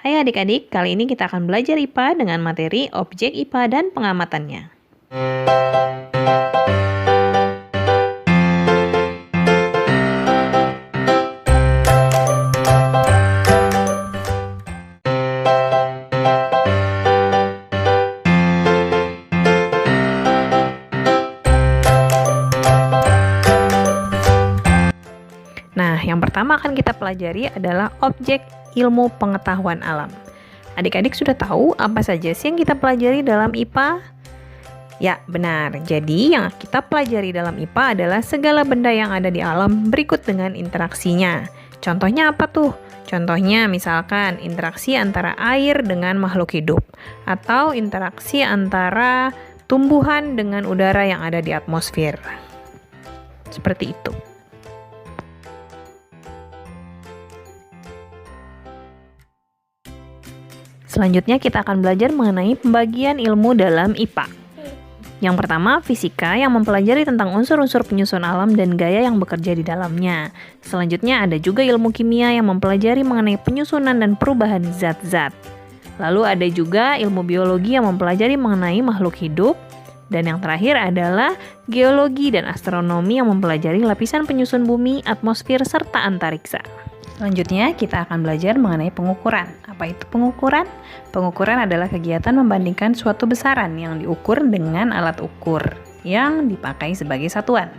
Hai adik-adik, kali ini kita akan belajar IPA dengan materi objek IPA dan pengamatannya. Nah, yang pertama akan kita pelajari adalah objek ilmu pengetahuan alam. Adik-adik sudah tahu apa saja sih yang kita pelajari dalam IPA? Ya, benar. Jadi, yang kita pelajari dalam IPA adalah segala benda yang ada di alam berikut dengan interaksinya. Contohnya apa tuh? Contohnya misalkan interaksi antara air dengan makhluk hidup, atau interaksi antara tumbuhan dengan udara yang ada di atmosfer. Seperti itu. Selanjutnya kita akan belajar mengenai pembagian ilmu dalam IPA. Yang pertama, fisika yang mempelajari tentang unsur-unsur penyusun alam dan gaya yang bekerja di dalamnya. Selanjutnya ada juga ilmu kimia yang mempelajari mengenai penyusunan dan perubahan zat-zat. Lalu ada juga ilmu biologi yang mempelajari mengenai makhluk hidup. Dan yang terakhir adalah geologi dan astronomi yang mempelajari lapisan penyusun bumi, atmosfer, serta antariksa. Selanjutnya, kita akan belajar mengenai pengukuran. Apa itu pengukuran? Pengukuran adalah kegiatan membandingkan suatu besaran yang diukur dengan alat ukur yang dipakai sebagai satuan.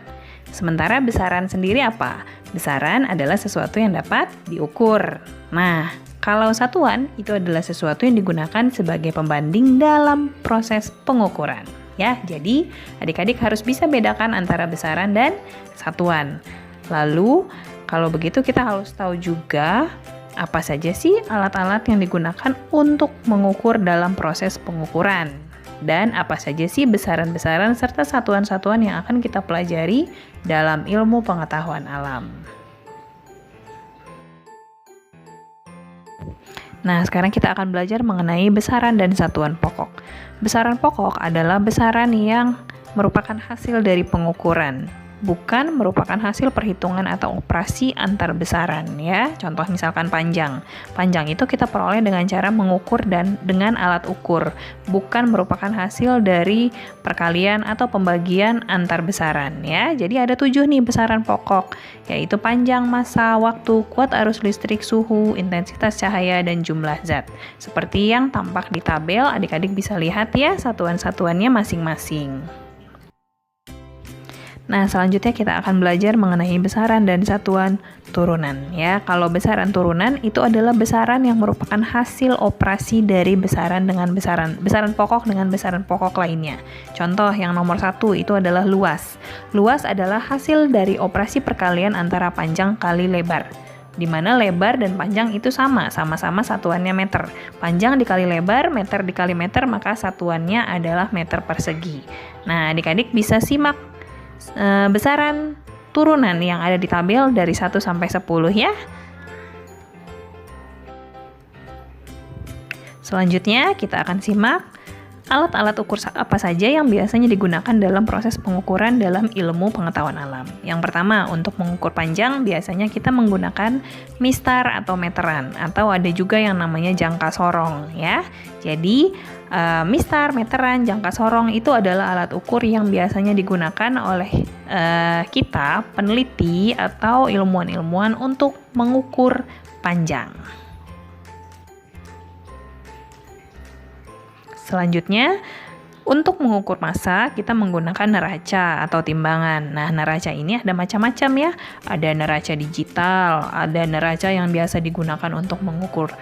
Sementara besaran sendiri apa? Besaran adalah sesuatu yang dapat diukur. Nah, kalau satuan itu adalah sesuatu yang digunakan sebagai pembanding dalam proses pengukuran. Ya, jadi adik-adik harus bisa bedakan antara besaran dan satuan. Lalu, kalau begitu kita harus tahu juga apa saja sih alat-alat yang digunakan untuk mengukur dalam proses pengukuran. Dan apa saja sih besaran-besaran serta satuan-satuan yang akan kita pelajari dalam ilmu pengetahuan alam. Nah, sekarang kita akan belajar mengenai besaran dan satuan pokok. Besaran pokok adalah besaran yang merupakan hasil dari pengukuran, bukan merupakan hasil perhitungan atau operasi antar besaran ya. Contoh misalkan panjang. Panjang itu kita peroleh dengan cara mengukur dan dengan alat ukur, bukan merupakan hasil dari perkalian atau pembagian antar besaran ya. Jadi ada 7 nih besaran pokok, yaitu panjang, massa, waktu, kuat arus listrik, suhu, intensitas cahaya, dan jumlah zat. Seperti yang tampak di tabel, adik-adik bisa lihat ya satuan-satuannya masing-masing. Nah, selanjutnya kita akan belajar mengenai besaran dan satuan turunan ya. Kalau besaran turunan itu adalah besaran yang merupakan hasil operasi dari besaran pokok dengan besaran pokok lainnya. Contoh yang nomor 1 itu adalah luas. Luas adalah hasil dari operasi perkalian antara panjang kali lebar, di mana lebar dan panjang itu sama-sama satuannya meter. Panjang dikali lebar, meter dikali meter, maka satuannya adalah meter persegi. Nah, adik-adik bisa simak besaran turunan yang ada di tabel dari 1 sampai 10 ya. Selanjutnya kita akan simak alat-alat ukur apa saja yang biasanya digunakan dalam proses pengukuran dalam ilmu pengetahuan alam. Yang pertama, untuk mengukur panjang biasanya kita menggunakan mistar atau meteran, atau ada juga yang namanya jangka sorong ya. Jadi mistar, meteran, jangka sorong itu adalah alat ukur yang biasanya digunakan oleh kita, peneliti atau ilmuwan-ilmuwan untuk mengukur panjang. Selanjutnya, untuk mengukur massa, kita menggunakan neraca atau timbangan. Nah, neraca ini ada macam-macam ya. Ada neraca digital, ada neraca yang biasa digunakan untuk mengukur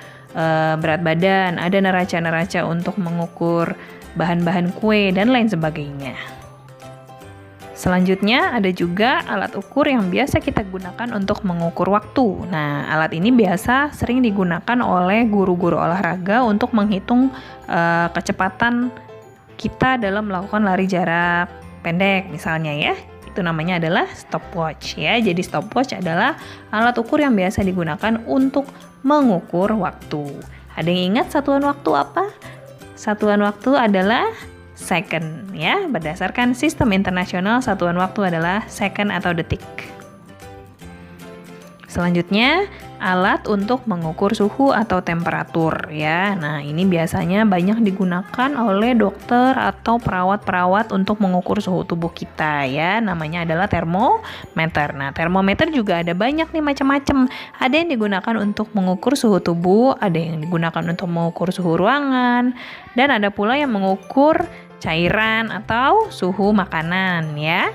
berat badan, ada neraca-neraca untuk mengukur bahan-bahan kue, dan lain sebagainya. Selanjutnya, ada juga alat ukur yang biasa kita gunakan untuk mengukur waktu. Nah, alat ini biasa sering digunakan oleh guru-guru olahraga untuk menghitung kecepatan kita dalam melakukan lari jarak pendek misalnya ya. Itu namanya adalah stopwatch ya. Jadi stopwatch adalah alat ukur yang biasa digunakan untuk mengukur waktu. Ada yang ingat satuan waktu apa? Satuan waktu adalah second ya. Berdasarkan sistem internasional, satuan waktu adalah second atau detik. Selanjutnya alat untuk mengukur suhu atau temperatur ya. Nah, ini biasanya banyak digunakan oleh dokter atau perawat-perawat untuk mengukur suhu tubuh kita ya. Namanya adalah termometer. Nah, termometer juga ada banyak nih macam-macam. Ada yang digunakan untuk mengukur suhu tubuh, ada yang digunakan untuk mengukur suhu ruangan, dan ada pula yang mengukur cairan atau suhu makanan ya.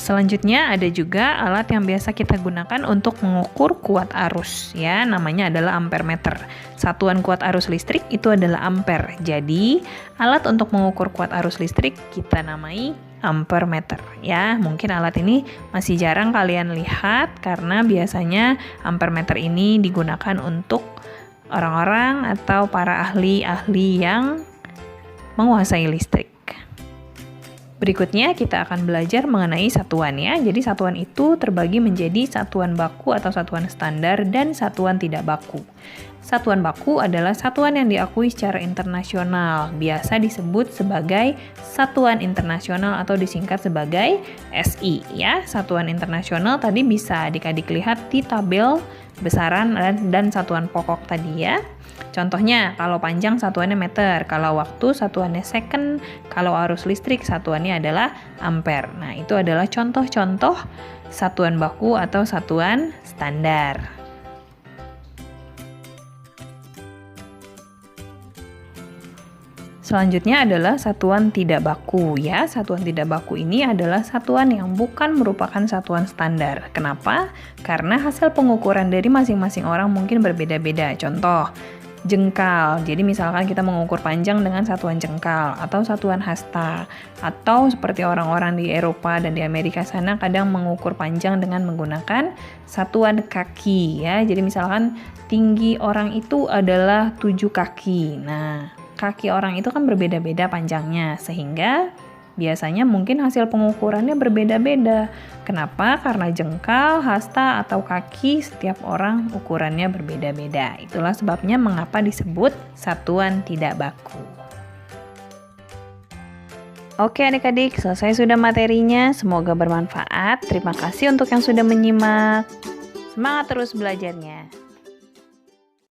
Selanjutnya ada juga alat yang biasa kita gunakan untuk mengukur kuat arus ya, namanya adalah ampermeter. Satuan kuat arus listrik itu adalah ampere. Jadi, alat untuk mengukur kuat arus listrik kita namai ampermeter ya. Mungkin alat ini masih jarang kalian lihat karena biasanya ampermeter ini digunakan untuk orang-orang atau para ahli-ahli yang menguasai listrik. Berikutnya kita akan belajar mengenai satuan ya. Jadi satuan itu terbagi menjadi satuan baku atau satuan standar dan satuan tidak baku. Satuan baku adalah satuan yang diakui secara internasional, biasa disebut sebagai Satuan Internasional atau disingkat sebagai SI ya. Satuan internasional tadi bisa adik-adik lihat di tabel besaran dan satuan pokok tadi ya. Contohnya, kalau panjang satuannya meter, kalau waktu satuannya second, kalau arus listrik satuannya adalah ampere. Nah, itu adalah contoh-contoh satuan baku atau satuan standar. Selanjutnya adalah satuan tidak baku ya. Satuan tidak baku ini adalah satuan yang bukan merupakan satuan standar. Kenapa? Karena hasil pengukuran dari masing-masing orang mungkin berbeda-beda. Contoh, jengkal. Jadi misalkan kita mengukur panjang dengan satuan jengkal atau satuan hasta, atau seperti orang-orang di Eropa dan di Amerika sana kadang mengukur panjang dengan menggunakan satuan kaki ya. Jadi misalkan tinggi orang itu adalah 7 kaki. Nah, kaki orang itu kan berbeda-beda panjangnya sehingga biasanya mungkin hasil pengukurannya berbeda-beda. Kenapa? Karena jengkal, hasta, atau kaki setiap orang ukurannya berbeda-beda. Itulah sebabnya mengapa disebut satuan tidak baku. Oke adik-adik, selesai sudah materinya. Semoga bermanfaat. Terima kasih untuk yang sudah menyimak. Semangat terus belajarnya.